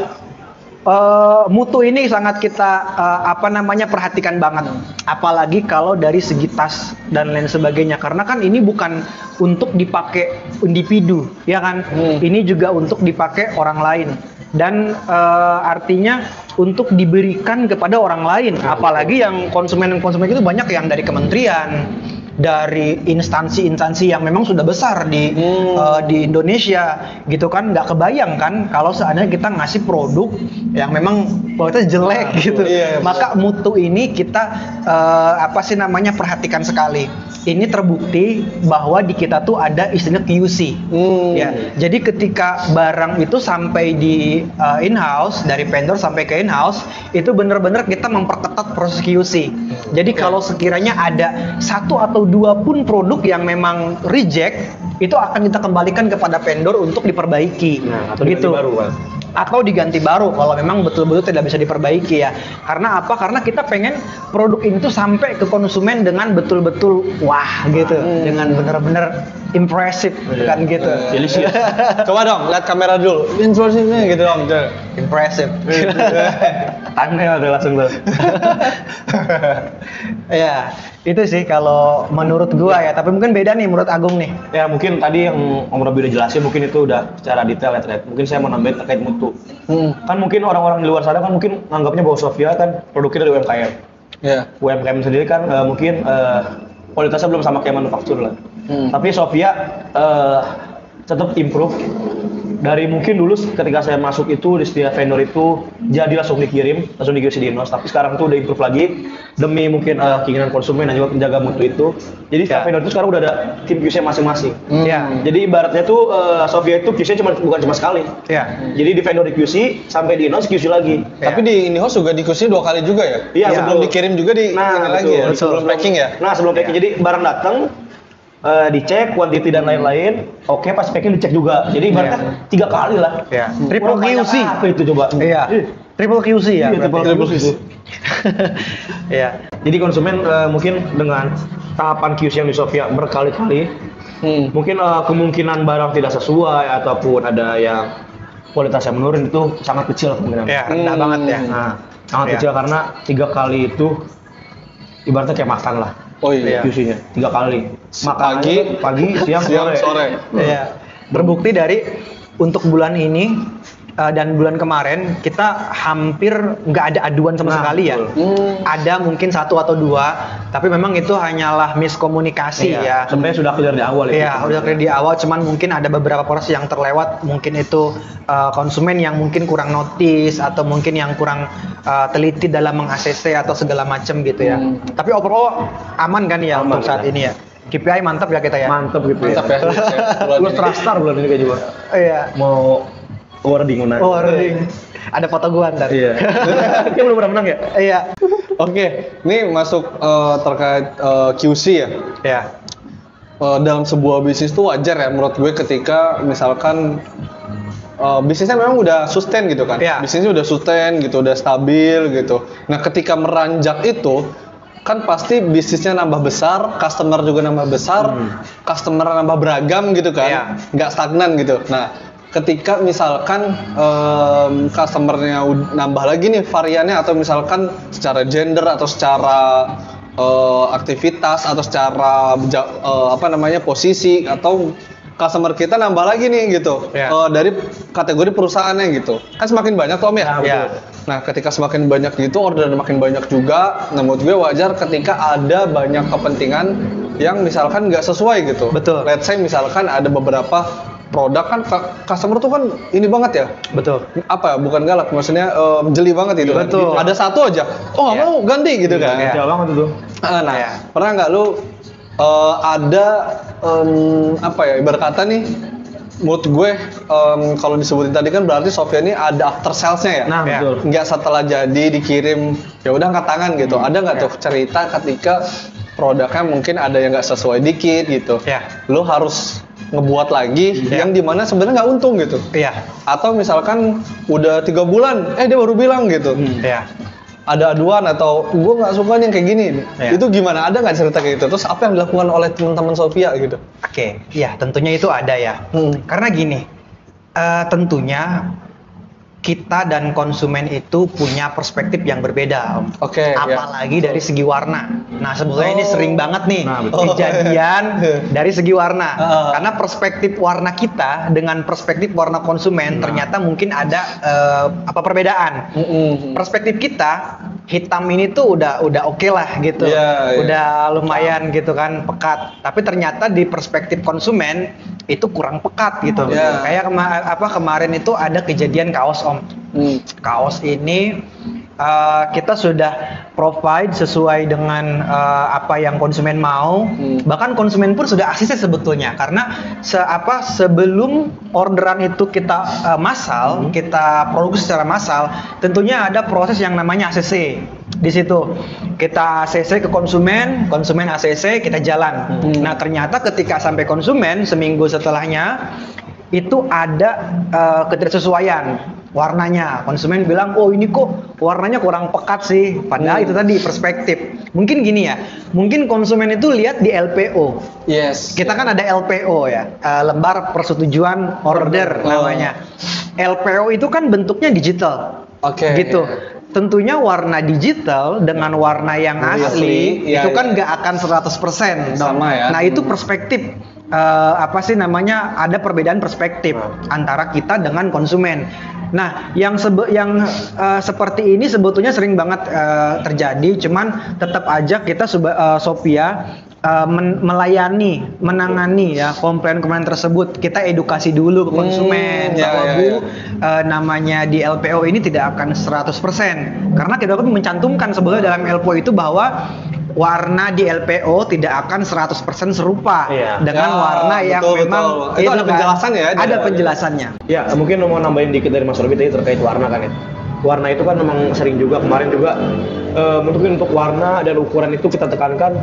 Mutu ini sangat kita perhatikan banget, apalagi kalau dari segi tas dan lain sebagainya, karena kan ini bukan untuk dipakai individu, ya kan? Ini juga untuk dipakai orang lain dan artinya untuk diberikan kepada orang lain, apalagi yang konsumen itu banyak yang dari kementerian, dari instansi-instansi yang memang sudah besar di Indonesia gitu kan. Nggak kebayang kan kalau seandainya kita ngasih produk yang memang kualitas jelek gitu. Maka mutu ini kita perhatikan sekali. Ini terbukti bahwa di kita tuh ada istilah QC. Ya. Jadi ketika barang itu sampai di in-house, dari vendor sampai ke in-house, itu benar-benar kita memperketat proses QC. Jadi kalau sekiranya ada 1 atau 2 pun produk yang memang reject, itu akan kita kembalikan kepada vendor untuk diperbaiki. Atau gitu. Diganti baru, Pak. Atau diganti baru kalau memang betul-betul tidak bisa diperbaiki ya. Karena apa? Karena kita pengen produk ini tuh sampai ke konsumen dengan betul-betul wah gitu, dengan benar-benar impressive kan gitu. Delicious. Coba dong, lihat kamera dulu. Impressive-nya gitu dong. Impressive. Thumbnail udah langsung tuh. Ya, itu sih kalau menurut gua ya, tapi mungkin beda nih menurut Agung nih. Ya mungkin tadi yang Om Robi udah jelasin, mungkin itu udah secara detail ya terkait. Mungkin saya mau nambahin terkait mutu. Kan mungkin orang-orang di luar sana kan mungkin nganggapnya bahwa Sofia kan produknya dari UMKM. UMKM sendiri kan mungkin kualitasnya belum sama kayak manufaktur lah. Tapi Sofia tetap improve. Dari mungkin dulu ketika saya masuk itu di setiap vendor itu jadi langsung dikirim di Inos, tapi sekarang tuh udah improve lagi demi mungkin keinginan konsumen dan juga menjaga mutu itu. Jadi setiap vendor itu sekarang udah ada tim QC masing-masing. Jadi ibaratnya tuh Sofia itu QC bukan cuma sekali. Jadi di vendor di QC sampai di Inos QC lagi. Tapi di Inos juga di QC 2 kali juga ya? Iya, sebelum dikirim juga di lagi ya? Sebelum packing ya? Nah, sebelum packing. Jadi barang datang dicek kuantiti dan lain-lain, oke pas packing dicek juga. Jadi ibaratnya 3 kali lah. Triple QC. Apa itu coba? Triple QC ya. Triple QC. Iya. Jadi konsumen mungkin dengan tahapan QC yang di Sofia berkali-kali, mungkin kemungkinan barang tidak sesuai ataupun ada yang kualitasnya menurun itu sangat kecil kemungkinan. Rendah banget ya. Nah, sangat kecil karena 3 kali itu ibaratnya kayak makan lah. QC-nya 3 kali. Makan pagi, siang, sore. Iya. Terbukti dari untuk bulan ini dan bulan kemarin kita hampir nggak ada aduan sama sekali ya. Ada mungkin 1 atau 2, tapi memang itu hanyalah miskomunikasi ya. Sebenarnya sudah clear di awal itu. Iya, udah clear di awal, cuman mungkin ada beberapa proses yang terlewat, mungkin itu konsumen yang mungkin kurang notice atau mungkin yang kurang teliti dalam meng-ACC atau segala macam gitu ya. Tapi overall aman kan ya untuk saat ini ya. KPI mantap ya kita ya. Mantap gitu. Mantap ya. Lu Trustar bulan ini kayak juga. Iya. Mau awarding. Ada foto gua ntar. Iya. Dia belum pernah menang ya? Iya. Oke, ini masuk terkait QC ya. Iya. Dalam sebuah bisnis tuh wajar ya menurut gue ketika misalkan bisnisnya memang udah sustain gitu kan. Bisnisnya udah sustain gitu, udah stabil gitu. Nah, ketika meranjak itu kan pasti bisnisnya nambah besar, customer juga nambah besar, customer nambah beragam gitu kan, nggak stagnan gitu. Nah, ketika misalkan customernya nambah lagi nih variannya atau misalkan secara gender atau secara aktivitas atau secara posisi atau customer kita nambah lagi nih gitu dari kategori perusahaannya gitu kan semakin banyak tuh Om ya. Nah ketika semakin banyak gitu order makin banyak juga, nah menurut gue wajar ketika ada banyak kepentingan yang misalkan nggak sesuai gitu. Betul. Let's say misalkan ada beberapa produk kan customer tuh kan ini banget ya. Betul. Apa bukan galak maksudnya jeli banget itu. Betul. Kan? Ada satu aja. Oh nggak mau ganti gitu kan. Jauh banget itu. Pernah nggak lu ada ibarat kata nih menurut gue kalau disebutin tadi kan berarti Sofia ini ada after sales-nya ya. Nah, betul. Nggak setelah jadi dikirim ya udah angkat tangan gitu. Ada nggak tuh cerita ketika produknya mungkin ada yang nggak sesuai dikit gitu. Lu harus ngebuat lagi yang dimana sebenarnya nggak untung gitu. Atau misalkan udah 3 bulan dia baru bilang gitu. Ada aduan atau gue nggak suka nih yang kayak gini. Itu gimana? Ada nggak cerita kayak gitu? Terus apa yang dilakukan oleh teman-teman Sofia gitu? Oke, ya tentunya itu ada ya. Karena gini, tentunya kita dan konsumen itu punya perspektif yang berbeda, Om. Apalagi dari segi warna. Nah, sebetulnya ini sering banget nih kejadian dari segi warna. Karena perspektif warna kita dengan perspektif warna konsumen ternyata mungkin ada perbedaan. Perspektif kita hitam ini tuh udah oke lah gitu. Udah lumayan gitu kan, pekat. Tapi ternyata di perspektif konsumen itu kurang pekat gitu. Kayak kemarin itu ada kejadian kaos Om. Kaos ini kita sudah provide sesuai dengan apa yang konsumen mau. Bahkan konsumen pun sudah ACC sebetulnya karena sebelum orderan itu kita massal, kita produksi secara massal, tentunya ada proses yang namanya ACC. Di situ kita ACC ke konsumen ACC, kita jalan. Nah, ternyata ketika sampai konsumen seminggu setelahnya itu ada ketidaksesuaian. warnanya. Konsumen bilang, oh ini kok warnanya kurang pekat sih. Padahal itu tadi perspektif. Mungkin gini ya, mungkin konsumen itu lihat di LPO. Yes. Kita kan ada LPO ya, lembar persetujuan order namanya. LPO itu kan bentuknya digital. Oke. Gitu. Tentunya warna digital dengan warna yang asli itu kan nggak akan 100% sama ya. Nah itu perspektif apa sih namanya, ada perbedaan perspektif antara kita dengan konsumen. Nah yang seperti ini sebetulnya sering banget terjadi, cuman tetap aja kita Shopia menangani ya komplain-komplain tersebut. Kita edukasi dulu ke konsumen bahwa namanya di LPO ini tidak akan 100% karena kita pun mencantumkan sebetulnya dalam LPO itu bahwa warna di LPO tidak akan 100% serupa dengan warna yang memang itu ada penjelasannya ya. Ada penjelasannya. Ya, mungkin mau nambahin dikit dari Mas Robi tadi terkait warna kan ya. Warna itu kan memang sering juga kemarin juga mungkin untuk warna dan ukuran itu kita tekankan.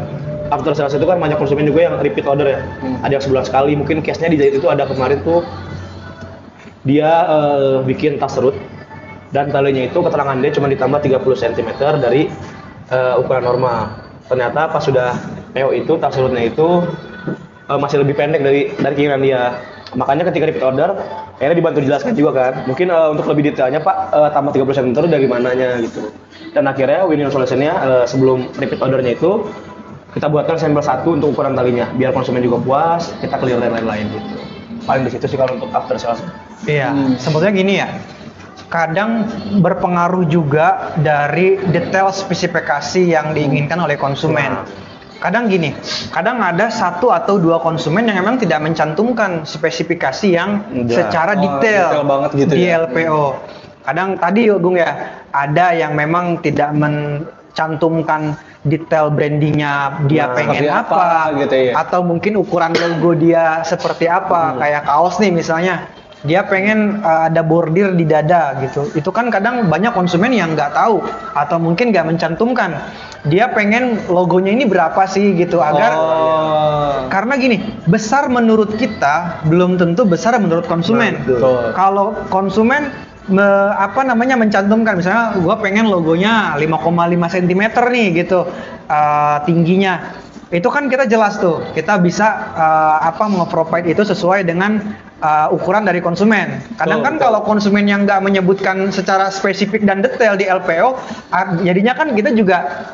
After sales itu kan banyak konsumen juga yang repeat order ya. Ada yang sebulan sekali, mungkin case-nya di Jahit itu ada kemarin tuh dia bikin tas serut dan talinya itu keterangan dia cuma ditambah 30 cm dari ukuran normal. Ternyata pas sudah PO itu tas serutnya itu masih lebih pendek dari keinginan dia. Makanya ketika repeat order akhirnya dibantu dijelaskan juga kan. Mungkin untuk lebih detailnya Pak tambah 30 cm dari mananya gitu. Dan akhirnya win-win solution-nya sebelum repeat ordernya itu kita buatkan sampel satu untuk ukuran talinya biar konsumen juga puas, kita clear dan lain-lain gitu. Paling di situ sih kalau untuk after sales. Iya, sebetulnya gini ya. Kadang berpengaruh juga dari detail spesifikasi yang diinginkan oleh konsumen. Kadang gini, kadang ada satu atau dua konsumen yang memang tidak mencantumkan spesifikasi yang secara detail banget gitu di ya. LPO. Kadang tadi Gung ya, ada yang memang tidak mencantumkan detail brandingnya dia pengen apa gitu ya. Atau mungkin ukuran logo dia seperti apa, kayak kaos nih misalnya dia pengen ada bordir di dada gitu. Itu kan kadang banyak konsumen yang nggak tahu atau mungkin nggak mencantumkan. Dia pengen logonya ini berapa sih gitu agar karena gini, besar menurut kita belum tentu besar menurut konsumen. Kalau konsumen mencantumkan misalnya gua pengen logonya 5,5 cm nih gitu tingginya, itu kan kita jelas tuh kita bisa nge-provide itu sesuai dengan ukuran dari konsumen. Kadang kan kalau konsumen yang nggak menyebutkan secara spesifik dan detail di LPO, jadinya kan kita juga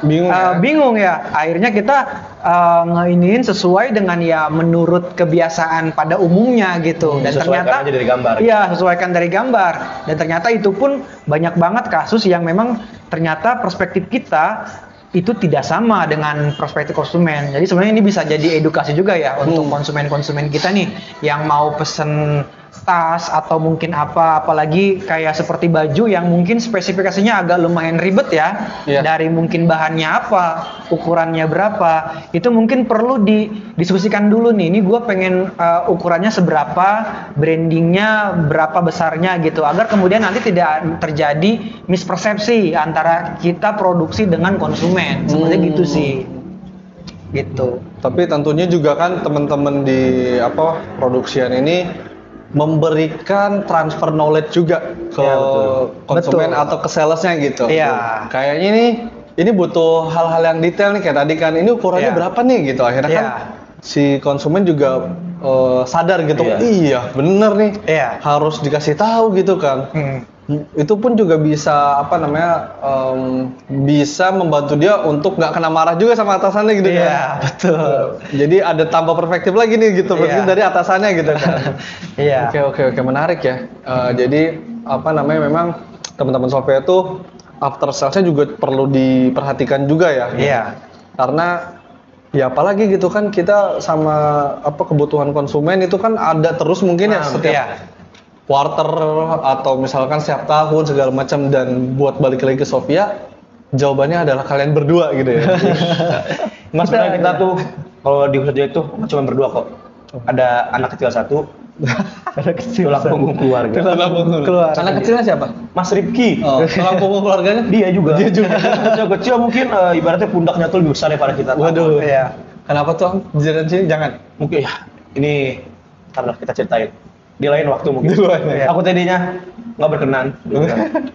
bingung ya. Akhirnya kita ngeiniin sesuai dengan ya menurut kebiasaan pada umumnya gitu. Dan ternyata aja dari gambar. Iya, sesuaikan dari gambar. Dan ternyata itu pun banyak banget kasus yang memang ternyata perspektif kita itu tidak sama dengan perspektif konsumen. Jadi sebenarnya ini bisa jadi edukasi juga ya untuk konsumen-konsumen kita nih yang mau pesen tas atau mungkin apalagi kayak seperti baju yang mungkin spesifikasinya agak lumayan ribet ya. Dari mungkin bahannya apa, ukurannya berapa, itu mungkin perlu didiskusikan dulu nih. Ini gue pengen ukurannya seberapa, brandingnya berapa besarnya gitu, agar kemudian nanti tidak terjadi mispersepsi antara kita produksi dengan konsumen. Seperti gitu sih. Gitu. Tapi tentunya juga kan teman-teman di produksian ini memberikan transfer knowledge juga ke konsumen atau ke salesnya gitu. Iya. Kayaknya ini butuh hal-hal yang detail nih, kayak tadi kan ini ukurannya berapa nih gitu. Akhirnya kan si konsumen juga sadar gitu. Iya, bener nih. Harus dikasih tahu gitu kan. Itu pun juga bisa bisa membantu dia untuk nggak kena marah juga sama atasannya gitu kan. Iya, betul. Jadi ada tambah perspektif lagi nih gitu, dari atasannya gitu kan. Iya. Oke, menarik ya. Jadi memang teman-teman Shopia itu after sales-nya juga perlu diperhatikan juga ya. Iya. Karena ya apalagi gitu kan kita sama kebutuhan konsumen itu kan ada terus mungkin ya setiap quarter atau misalkan setiap tahun segala macam, dan buat balik lagi ke Shopia jawabannya adalah kalian berdua gitu ya. Mas, kita tuh kalau di kerja itu cuma berdua kok. Ada anak kecil satu, anak kecil tulang punggung keluarga. Anak kecilnya siapa? Mas Rifki. Tulang punggung keluarganya? Dia juga. Kecil mungkin ibaratnya pundaknya tuh lebih besar daripada kita. Waduh. Iya. Kenapa tuh? Jangan. Mungkin ya ini karena kita ceritain di lain waktu mungkin. Aku tadinya nggak berkenan.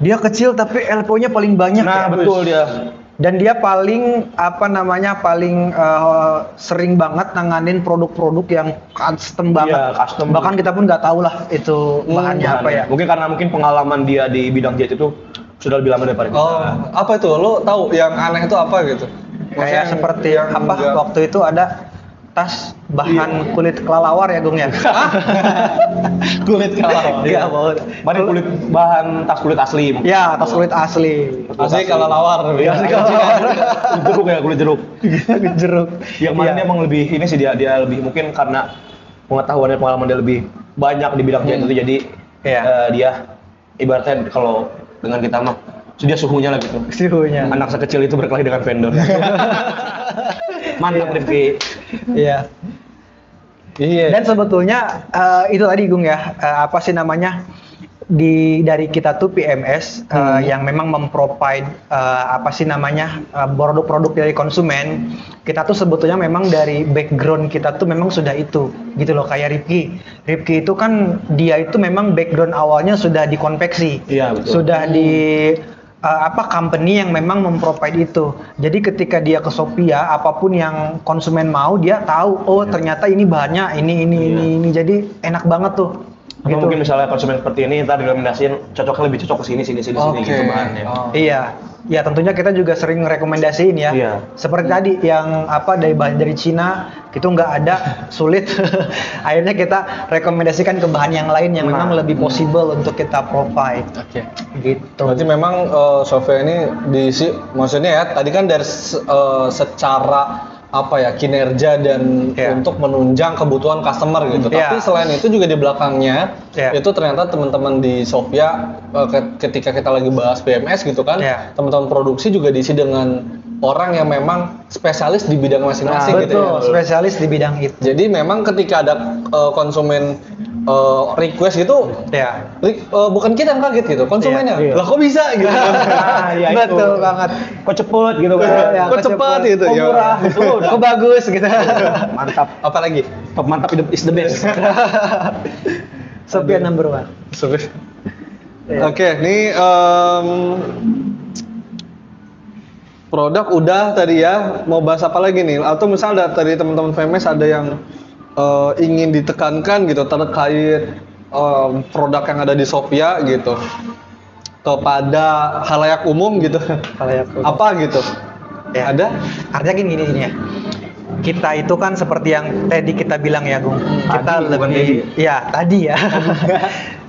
Dia kecil tapi LPO-nya paling banyak. Nah, ya? betul dia. Dan dia paling sering banget nanganin produk-produk yang custom banget. Iya, custom. Bahkan kita pun nggak tahu lah itu bahannya apa ya. Mungkin karena pengalaman dia di bidang jahit itu sudah lebih lama daripada kita. Oh, apa itu? Lo tahu yang aneh itu apa gitu? Kayak seperti waktu itu ada tas bahan kulit kelelawar ya Gung ya. Kulit kelelawar. Iya, Kulit bahan tas kulit asli. Ya, tas kulit asli. Asli kelelawar. Iya, asli kelelawar. Jeruk ya, kulit jeruk. Jeruk. Yang mana dia emang lebih ini sih dia lebih mungkin karena pengetahuan dan pengalaman dia lebih banyak di bidang jahit itu, jadi dia ibaratnya kalau dengan kita mah dia suhunya lah gitu. Suhunya. Anak sekecil itu berkelahi dengan vendor. Mantap Rifki. Iya. Iya. Dan sebetulnya itu tadi Gung ya, apa sih namanya? Dari kita tuh PMS yang memang memprovide produk-produk dari konsumen. Kita tuh sebetulnya memang dari background kita tuh memang sudah itu gitu loh, kayak Rifki itu kan dia itu memang background awalnya sudah di konveksi. Iya, betul. Sudah di company yang memang memprovide itu. Jadi ketika dia ke Sophia, apapun yang konsumen mau dia tahu, ternyata ini bahannya ini. Jadi enak banget tuh. Gitu. Mungkin misalnya konsumen seperti ini, ntar direkomendasiin cocoknya lebih cocok ke sini gitu bahannya. Iya. Ya tentunya kita juga sering rekomendasiin ya. Iya. Seperti tadi yang dari bahan dari Cina itu nggak ada, sulit. Akhirnya kita rekomendasikan ke bahan yang lain yang memang lebih possible untuk kita provide. Oke. Gitu. Berarti memang Sophia ini maksudnya ya tadi kan dari secara kinerja dan untuk menunjang kebutuhan customer gitu. Tapi selain itu juga di belakangnya itu ternyata teman-teman di Sophia ketika kita lagi bahas PMS gitu kan, teman-teman produksi juga diisi dengan orang yang memang spesialis di bidang masing-masing gitu ya. Spesialis di bidang itu. Jadi memang ketika ada konsumen request gitu, bukan kita yang kaget gitu, konsumennya. Lah kok bisa gitu? Betul banget. Kok cepet gitu kan? Kok cepet gitu? Kok murah? Kok bagus gitu? Mantap. Apalagi? Top mantap is the best. Sophia number one. Oke, ini produk udah tadi ya. Mau bahas apa lagi nih? Atau misalnya tadi teman-teman PMS ada yang ingin ditekankan gitu terkait produk yang ada di Sophia gitu kepada halayak umum gitu. Apa gitu? Ya. Ada? Artinya gini ya. Kita itu kan seperti yang tadi kita bilang ya, Gung. Kita tadi ya.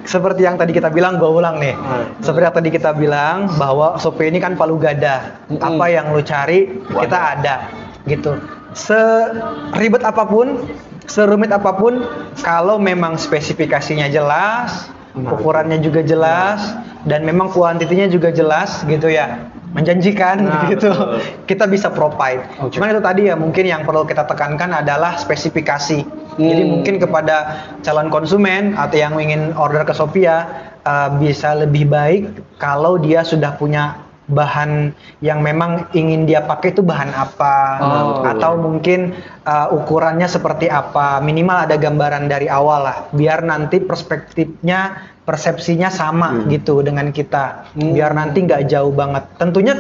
Seperti yang tadi kita bilang, gue ulang nih. Seperti yang tadi kita bilang bahwa Sophia ini kan palu gada. Apa yang lu cari, kita ada. Gitu. Seribet apapun, serumit apapun, kalau memang spesifikasinya jelas, ukurannya juga jelas, dan memang kuantitinya juga jelas gitu ya, menjanjikan gitu, kita bisa provide. Cuman itu tadi ya, mungkin yang perlu kita tekankan adalah spesifikasi. Jadi mungkin kepada calon konsumen atau yang ingin order ke Sophia, bisa lebih baik kalau dia sudah punya bahan yang memang ingin dia pakai itu bahan apa, atau mungkin ukurannya seperti apa, minimal ada gambaran dari awal lah, biar nanti persepsinya sama gitu dengan kita, biar nanti nggak jauh banget. Tentunya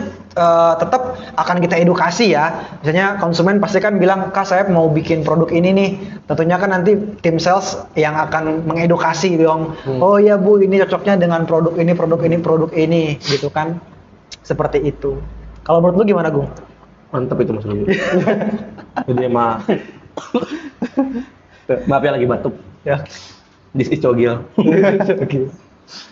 tetap akan kita edukasi ya, misalnya konsumen pasti kan bilang, Kak saya mau bikin produk ini nih, tentunya kan nanti tim sales yang akan mengedukasi dong, oh ya Bu ini cocoknya dengan produk ini gitu kan. Seperti itu. Kalau menurut lu gimana, Gung? Mantap itu Mas Gung. Jadi maaf ya lagi batuk. Ya. This is cogil.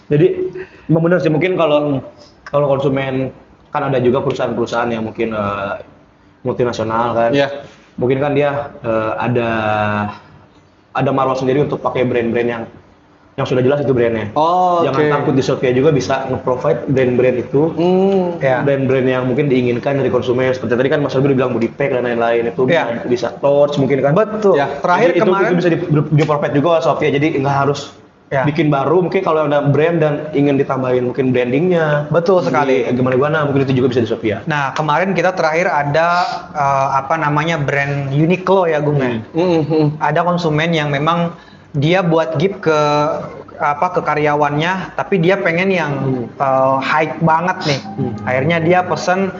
Jadi memang benar sih, mungkin kalau konsumen kan ada juga perusahaan-perusahaan yang mungkin multinasional kan. Iya. Mungkin kan dia ada marwah sendiri untuk pakai brand-brand yang sudah jelas itu brandnya. Jangan takut, di Sophia juga bisa nge-provide brand-brand itu, brand-brand yang mungkin diinginkan dari konsumen. Seperti tadi kan Mas Albi bilang body pack dan lain-lain itu bisa touch mungkin kan. Betul. Ya, terakhir itu kemarin bisa di-provide juga oleh Sophia, jadi nggak harus bikin baru. Mungkin kalau ada brand dan ingin ditambahin mungkin brandingnya. Betul sekali. Gimana mungkin itu juga bisa di Sophia. Nah kemarin kita terakhir ada brand Uniqlo ya Gung. Ada konsumen yang memang dia buat gift ke ke karyawannya, tapi dia pengen yang high banget nih. Akhirnya dia pesen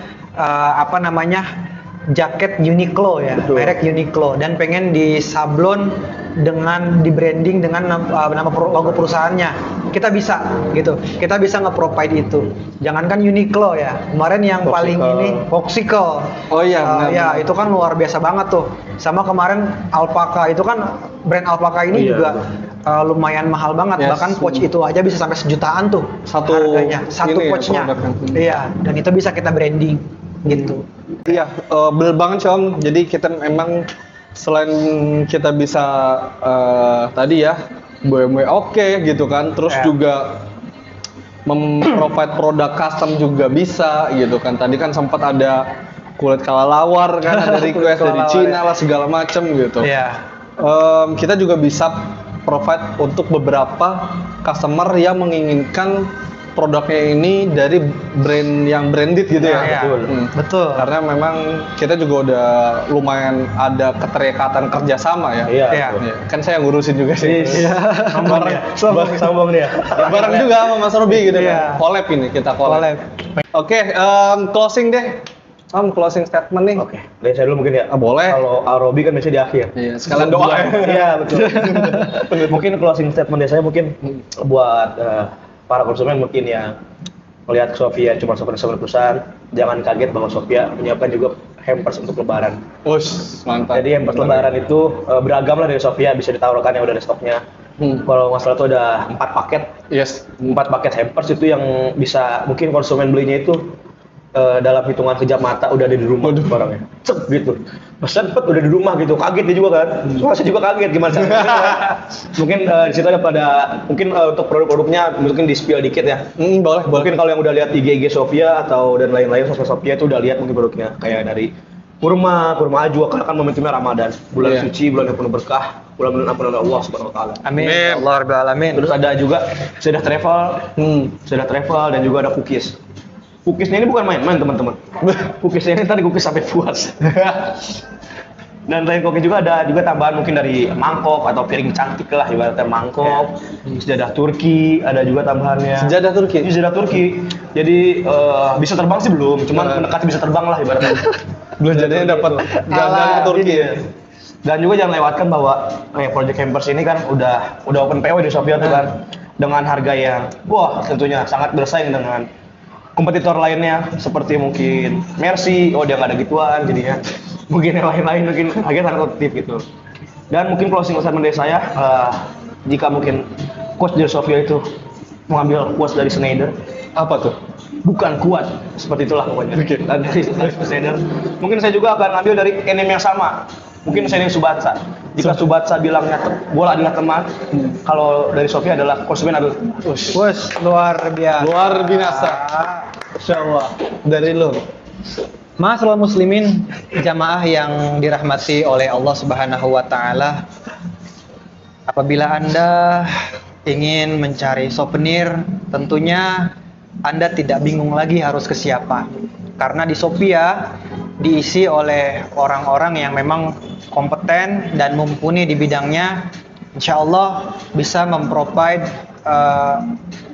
jaket Uniqlo ya, merek Uniqlo, dan pengen disablon dengan di branding dengan nama logo perusahaannya. Kita bisa gitu, kita bisa nge-provide itu. Jangankan Uniqlo ya, kemarin yang paling ini Voxical. Oh iya, ya itu kan luar biasa banget tuh. Sama kemarin Alpaca, itu kan brand Alpaca ini juga lumayan mahal banget. Bahkan pouch itu aja bisa sampai sejutaan tuh harganya, satu pouchnya. Iya, dan itu bisa kita branding gitu. Iya, bener banget Om. Jadi kita memang selain kita bisa tadi ya BMW oke gitu kan, terus juga memprovide produk custom juga bisa gitu kan. Tadi kan sempat ada kulit kelelawar kan, ada request dari Cina lah segala macem gitu. Kita juga bisa provide untuk beberapa customer yang menginginkan produknya ini dari brand yang branded gitu ya. Betul. Karena memang kita juga udah lumayan ada keterikatan kerjasama ya. Iya. Kan saya ngurusin juga sih. Sombong dia. Bareng juga sama Mas Robi gitu kan. Collab ini kita collab. Oke, closing deh. Closing statement nih. Oke. Dari saya dulu mungkin ya. Boleh. Kalau Robi kan biasanya di akhir. Iya, sekalian doa. Iya, betul. Mungkin closing statement dari saya mungkin buat para konsumen mungkin yang melihat Sofia cuma seperti perusahaan, jangan kaget bahwa Sofia menyiapkan juga hampers untuk lebaran. Mantap. Jadi hampers lebaran itu beragam lah dari Sofia, bisa ditawarkan yang udah ada stoknya. Kalau nggak salah itu ada 4 paket. 4 paket hampers itu yang bisa mungkin konsumen belinya itu dalam hitungan kejap mata udah ada di rumah barangnya. Cep gitu. Pesan udah di rumah gitu. Kaget dia juga kan. Saya juga kaget gimana caranya. Mungkin di situ ada mungkin untuk produk-produknya mungkin di-spill dikit ya. Boleh. Mungkin kalau yang udah lihat IG Sofia atau dan lain-lain sosmed Sofia itu udah lihat mungkin produknya kayak dari kurma ajwa karena kan momentumnya Ramadan, bulan suci, bulan yang penuh berkah, bulan ampunan Allah Subhanahu wa taala. Amin. Allah Rabbal alamin. Terus ada juga sedah travel dan juga ada cookies. Cookiesnya ini bukan main-main teman-teman. Cookiesnya ini tadi cookies sampai puas. Dan lain cookies juga ada juga tambahan mungkin dari mangkok atau piring cantik lah ibaratnya mangkok, sejadah Turki, ada juga tambahannya. Sejadah Turki. Jadi bisa terbang sih belum, cuman mendekati bisa terbang lah ibaratnya. Belum jadinya dapat jalan Turki ya. Dan juga jangan lewatkan bahwa Project Hampers ini kan udah open PO di Shopee tuh kan dengan harga yang tentunya sangat bersaing dengan kompetitor lainnya seperti mungkin Mercy, dia nggak ada gituan jadinya. Mungkin yang lain-lain mungkin harganya sangat kompetitif gitu. Dan mungkin closing statement dari saya, jika mungkin quotes dari Sofia itu mengambil quotes dari Schneider, apa tuh? Bukan kuat, seperti itulah pokoknya. Dari Schneider. Mungkin saya juga akan ambil dari anime yang sama. Mungkin saya Subatsa. Jika Subatsa bilangnya bola adalah teman, kalau dari Sofia adalah konsumen adalah luar biasa. Luar biasa. Insyaallah. Dari lo. Ma'asyiral muslimin, jamaah yang dirahmati oleh Allah Subhanahu wa taala. Apabila Anda ingin mencari souvenir, tentunya Anda tidak bingung lagi harus ke siapa. Karena di Sofia diisi oleh orang-orang yang memang kompeten dan mumpuni di bidangnya. Insya Allah bisa memprovide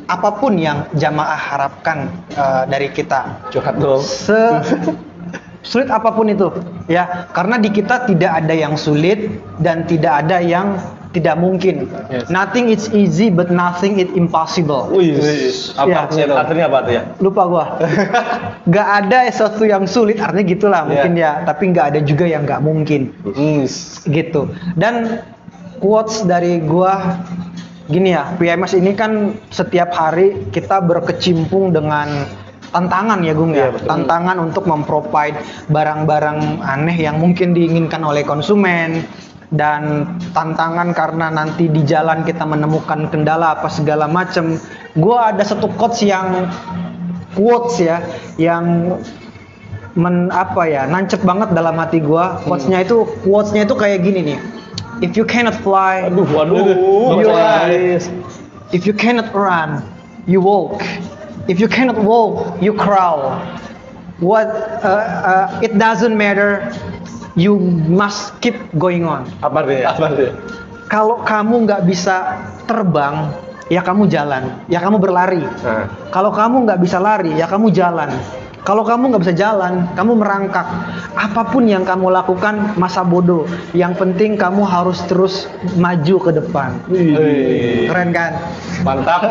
apapun yang jamaah harapkan dari kita. Curhat dong. Sulit apapun itu, ya. Karena di kita tidak ada yang sulit dan tidak ada yang tidak mungkin. Nothing is easy but nothing is impossible. Artinya apa tuh ya? Lupa gua. Gak ada sesuatu yang sulit, artinya gitulah mungkin ya. Tapi gak ada juga yang gak mungkin. Gitu. Dan quotes dari gua gini ya, PMS ini kan setiap hari kita berkecimpung dengan tantangan ya Gung ya, tantangan untuk memprovide barang-barang aneh yang mungkin diinginkan oleh konsumen, dan tantangan karena nanti di jalan kita menemukan kendala apa segala macem. Gua ada satu quotes yang nancep banget dalam hati gua. Quotesnya itu kayak gini nih. If you cannot fly, you run. If you cannot run, you walk. If you cannot walk, you crawl. It doesn't matter. You must keep going on. Apa artinya? Kalau kamu nggak bisa terbang, ya kamu jalan, ya kamu berlari. Kalau kamu nggak bisa lari, ya kamu jalan. Kalau kamu nggak bisa jalan, kamu merangkak. Apapun yang kamu lakukan, masa bodoh. Yang penting kamu harus terus maju ke depan. Keren kan? Mantap.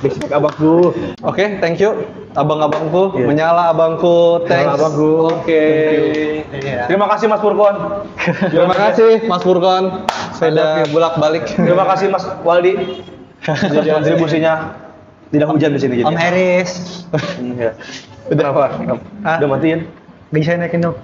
Respect abangku. Oke, thank you abang-abangku. Menyala abangku. Thanks. Menyala abangku. Oke. Terima kasih Mas Purkon. Terima kasih Mas Purkon. Sepeda bolak-balik. Terima kasih Mas Waldi. Jadi kontribusinya tidak hujan di sini jadi. Om Heris. Udah apa? Udah matiin. Bisa naikin dong.